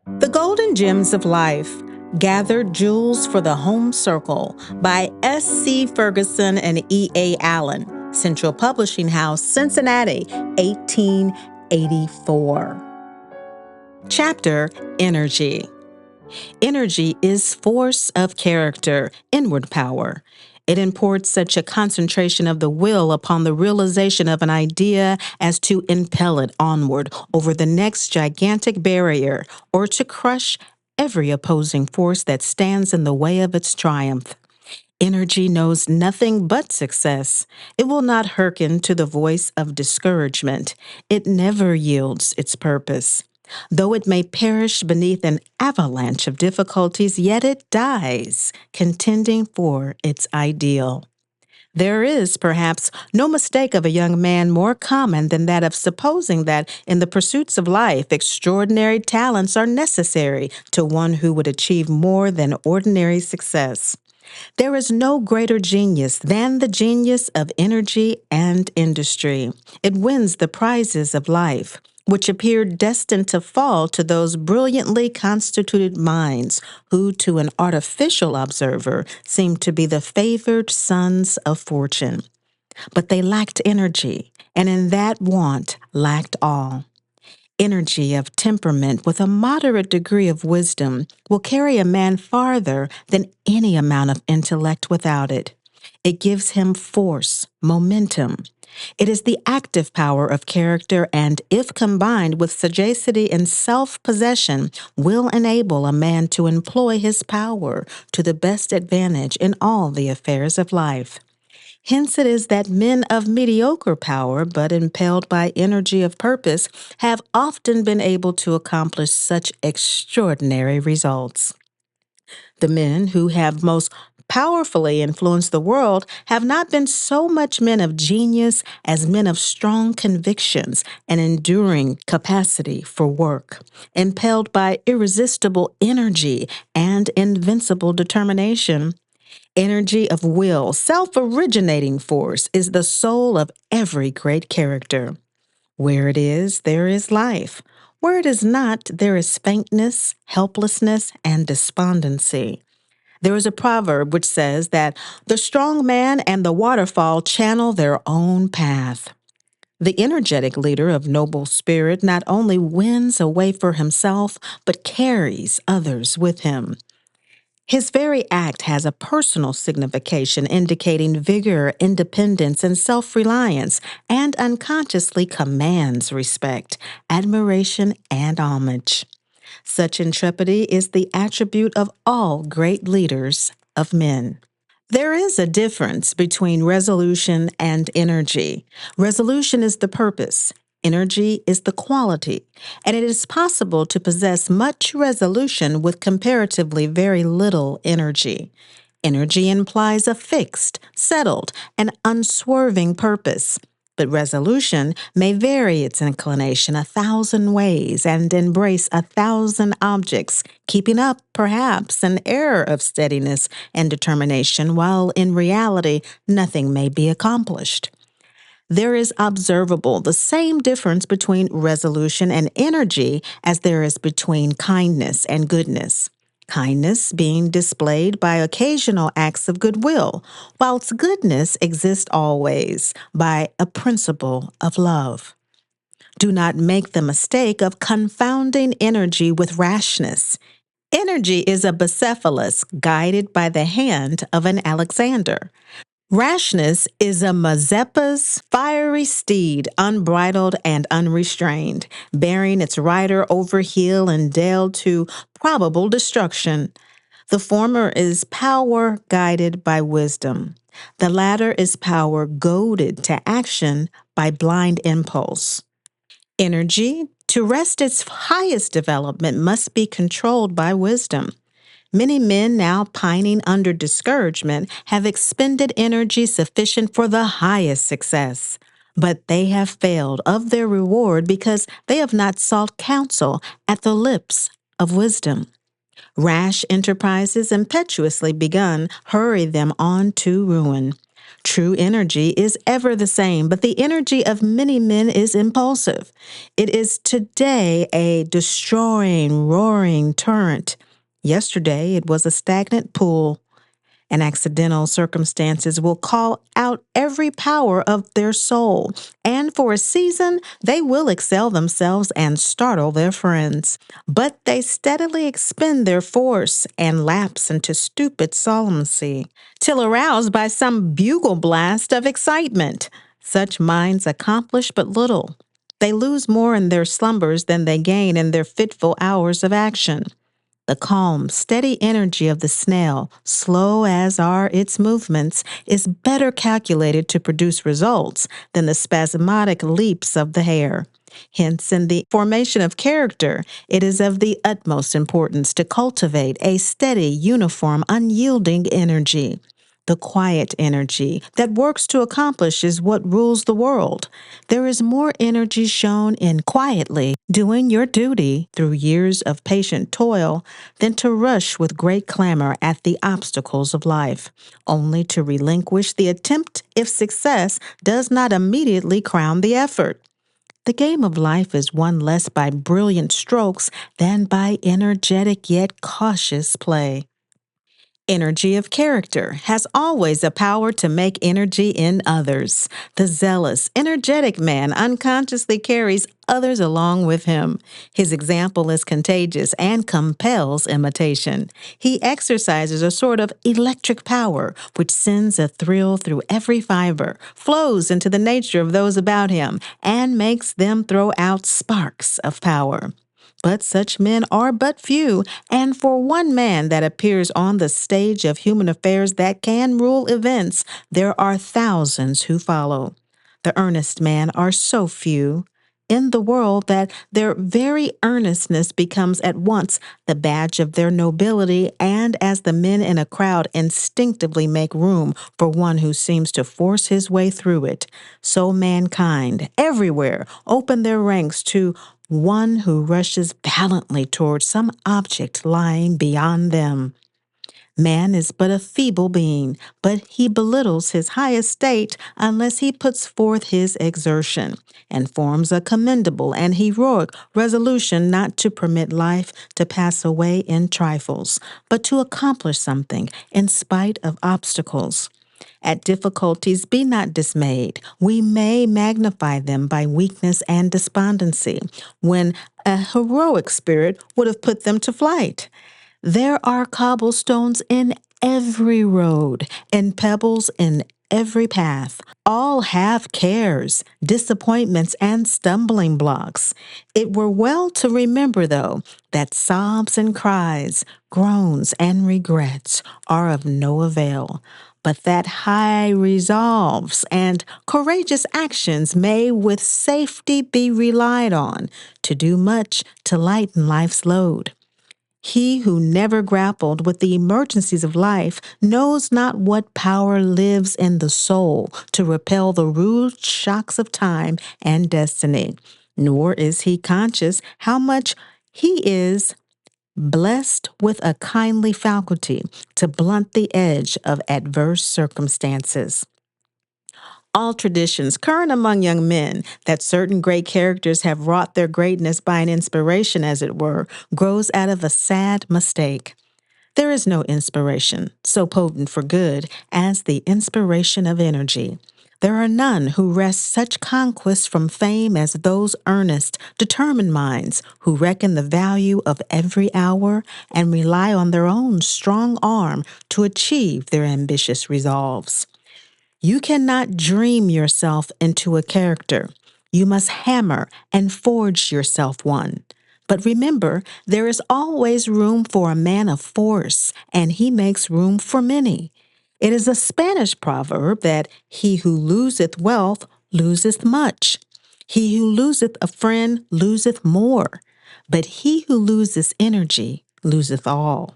The Golden Gems of Life, Gathered Jewels for the Home Circle by S.C. Ferguson and E.A. Allen, Central Publishing House, Cincinnati, 1884. Chapter Energy. Energy is force of character, inward power. It imports such a concentration of the will upon the realization of an idea as to impel it onward over the next gigantic barrier, or to crush every opposing force that stands in the way of its triumph. Energy knows nothing but success. It will not hearken to the voice of discouragement. It never yields its purpose. Though it may perish beneath an avalanche of difficulties, yet it dies, contending for its ideal. There is, perhaps, no mistake of a young man more common than that of supposing that in the pursuits of life extraordinary talents are necessary to one who would achieve more than ordinary success. There is no greater genius than the genius of energy and industry. It wins the prizes of life, which appear destined to fall to those brilliantly constituted minds who, to an artificial observer, seem to be the favored sons of fortune. But they lacked energy, and in that want lacked all. Energy of temperament with a moderate degree of wisdom will carry a man farther than any amount of intellect without it. It gives him force, momentum. It is the active power of character, and if combined with sagacity and self-possession, will enable a man to employ his power to the best advantage in all the affairs of life. Hence it is that men of mediocre power, but impelled by energy of purpose, have often been able to accomplish such extraordinary results. The men who have most powerfully influenced the world have not been so much men of genius as men of strong convictions and enduring capacity for work, impelled by irresistible energy and invincible determination. Energy of will, self-originating force, is the soul of every great character. Where it is, there is life. Where it is not, there is faintness, helplessness, and despondency. There is a proverb which says that the strong man and the waterfall channel their own path. The energetic leader of noble spirit not only wins a way for himself, but carries others with him. His very act has a personal signification indicating vigor, independence, and self-reliance, and unconsciously commands respect, admiration, and homage. Such intrepidity is the attribute of all great leaders of men. There is a difference between resolution and energy. Resolution is the purpose. Energy is the quality, and it is possible to possess much resolution with comparatively very little energy. Energy implies a fixed, settled, and unswerving purpose. But resolution may vary its inclination 1,000 ways and embrace 1,000 objects, keeping up, perhaps, an air of steadiness and determination, while in reality nothing may be accomplished. There is observable the same difference between resolution and energy as there is between kindness and goodness. Kindness being displayed by occasional acts of goodwill, whilst goodness exists always by a principle of love. Do not make the mistake of confounding energy with rashness. Energy is a Bucephalus guided by the hand of an Alexander. Rashness is a Mazeppa's fiery steed, unbridled and unrestrained, bearing its rider over hill and dale to probable destruction. The former is power guided by wisdom. The latter is power goaded to action by blind impulse. Energy, to rest its highest development, must be controlled by wisdom. Many men now pining under discouragement have expended energy sufficient for the highest success, but they have failed of their reward because they have not sought counsel at the lips of wisdom. Rash enterprises impetuously begun hurry them on to ruin. True energy is ever the same, but the energy of many men is impulsive. It is today a destroying, roaring torrent. Yesterday, it was a stagnant pool, and accidental circumstances will call out every power of their soul, and for a season they will excel themselves and startle their friends. But they steadily expend their force and lapse into stupid solemnity, till aroused by some bugle blast of excitement. Such minds accomplish but little. They lose more in their slumbers than they gain in their fitful hours of action. The calm, steady energy of the snail, slow as are its movements, is better calculated to produce results than the spasmodic leaps of the hare. Hence, in the formation of character, it is of the utmost importance to cultivate a steady, uniform, unyielding energy. The quiet energy that works to accomplish is what rules the world. There is more energy shown in quietly doing your duty through years of patient toil than to rush with great clamor at the obstacles of life, only to relinquish the attempt if success does not immediately crown the effort. The game of life is won less by brilliant strokes than by energetic yet cautious play. Energy of character has always a power to make energy in others. The zealous, energetic man unconsciously carries others along with him. His example is contagious and compels imitation. He exercises a sort of electric power which sends a thrill through every fiber, flows into the nature of those about him, and makes them throw out sparks of power. But such men are but few, and for one man that appears on the stage of human affairs that can rule events, there are thousands who follow. The earnest men are so few in the world that their very earnestness becomes at once the badge of their nobility, and as the men in a crowd instinctively make room for one who seems to force his way through it, so mankind everywhere open their ranks to one who rushes valiantly towards some object lying beyond them. Man is but a feeble being, but he belittles his high estate unless he puts forth his exertion, and forms a commendable and heroic resolution not to permit life to pass away in trifles, but to accomplish something in spite of obstacles. At difficulties, be not dismayed. We may magnify them by weakness and despondency, when a heroic spirit would have put them to flight. There are cobblestones in every road and pebbles in every path. All have cares, disappointments, and stumbling blocks. It were well to remember, though, that sobs and cries, groans and regrets are of no avail, but that high resolves and courageous actions may with safety be relied on to do much to lighten life's load. He who never grappled with the emergencies of life knows not what power lives in the soul to repel the rude shocks of time and destiny, nor is he conscious how much he is blessed with a kindly faculty to blunt the edge of adverse circumstances. All traditions current among young men that certain great characters have wrought their greatness by an inspiration, as it were, grows out of a sad mistake. There is no inspiration so potent for good as the inspiration of energy. There are none who wrest such conquests from fame as those earnest, determined minds who reckon the value of every hour and rely on their own strong arm to achieve their ambitious resolves. You cannot dream yourself into a character. You must hammer and forge yourself one. But remember, there is always room for a man of force, and he makes room for many. It is a Spanish proverb that he who loseth wealth loseth much. He who loseth a friend loseth more, but he who loseth energy loseth all.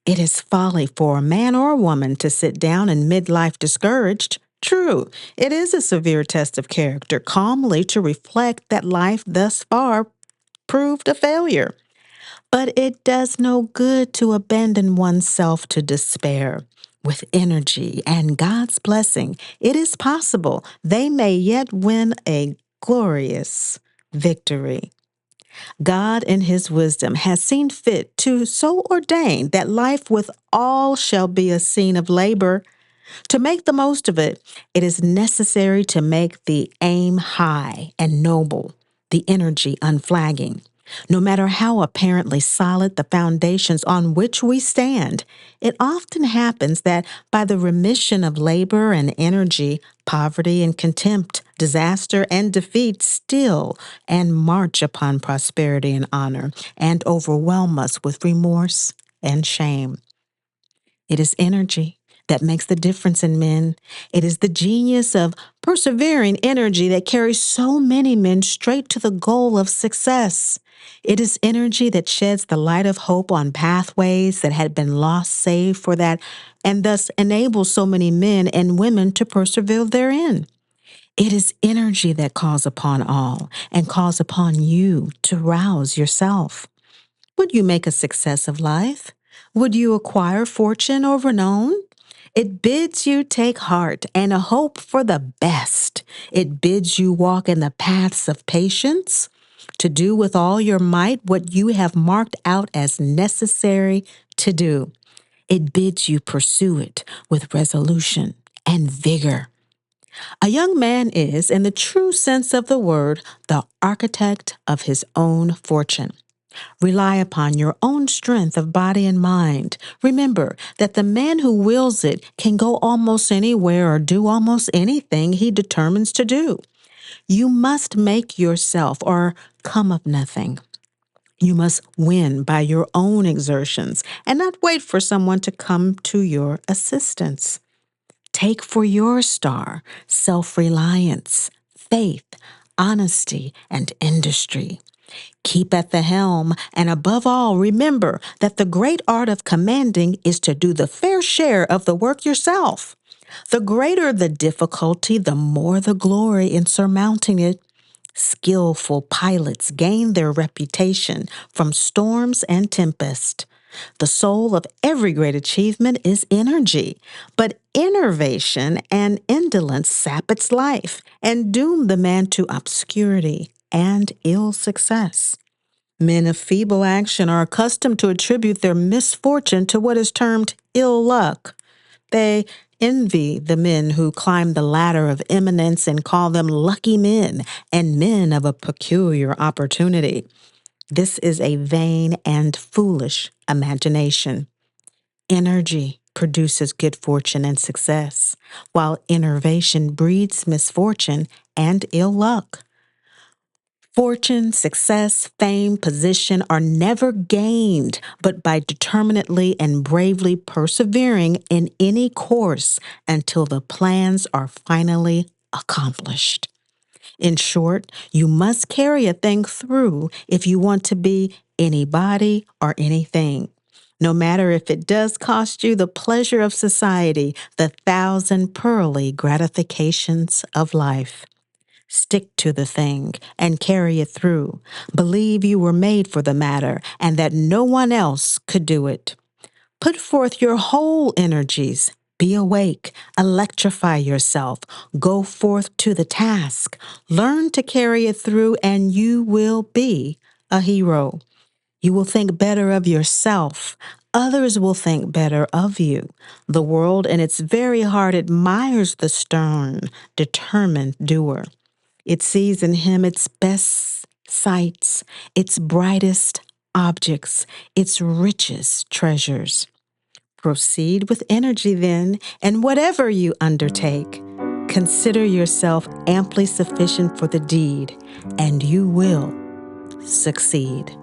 It is folly for a man or a woman to sit down in midlife discouraged. True, it is a severe test of character calmly to reflect that life thus far proved a failure. But it does no good to abandon oneself to despair. with energy and God's blessing, it is possible they may yet win a glorious victory. God, in His wisdom, has seen fit to so ordain that life with all shall be a scene of labor. To make the most of it, it is necessary to make the aim high and noble, the energy unflagging. No matter how apparently solid the foundations on which we stand, it often happens that by the remission of labor and energy, poverty and contempt, disaster and defeat still and march upon prosperity and honor and overwhelm us with remorse and shame. It is energy that makes the difference in men. It is the genius of persevering energy that carries so many men straight to the goal of success. It is energy that sheds the light of hope on pathways that had been lost save for that, and thus enables so many men and women to persevere therein. It is energy that calls upon all and calls upon you to rouse yourself. Would you make a success of life? Would you acquire fortune or renown? It bids you take heart and a hope for the best. It bids you walk in the paths of patience, to do with all your might what you have marked out as necessary to do. It bids you pursue it with resolution and vigor. A young man is, in the true sense of the word, the architect of his own fortune. Rely upon your own strength of body and mind. Remember that the man who wills it can go almost anywhere or do almost anything he determines to do. You must make yourself or come of nothing. You must win by your own exertions and not wait for someone to come to your assistance. Take for your star self-reliance, faith, honesty, and industry. Keep at the helm, and above all, remember that the great art of commanding is to do the fair share of the work yourself. The greater the difficulty, the more the glory in surmounting it. Skillful pilots gain their reputation from storms and tempest. The soul of every great achievement is energy, but enervation and indolence sap its life and doom the man to obscurity and ill success. Men of feeble action are accustomed to attribute their misfortune to what is termed ill luck. They envy the men who climb the ladder of eminence and call them lucky men and men of a peculiar opportunity. This is a vain and foolish imagination. Energy produces good fortune and success, while enervation breeds misfortune and ill luck. Fortune, success, fame, position are never gained but by determinedly and bravely persevering in any course until the plans are finally accomplished. In short, you must carry a thing through if you want to be anybody or anything. No matter if it does cost you the pleasure of society, the thousand pearly gratifications of life. Stick to the thing and carry it through. Believe you were made for the matter and that no one else could do it. Put forth your whole energies. Be awake. Electrify yourself. Go forth to the task. Learn to carry it through and you will be a hero. You will think better of yourself. Others will think better of you. The world in its very heart admires the stern, determined doer. It sees in him its best sights, its brightest objects, its richest treasures. Proceed with energy then, and whatever you undertake, consider yourself amply sufficient for the deed, and you will succeed.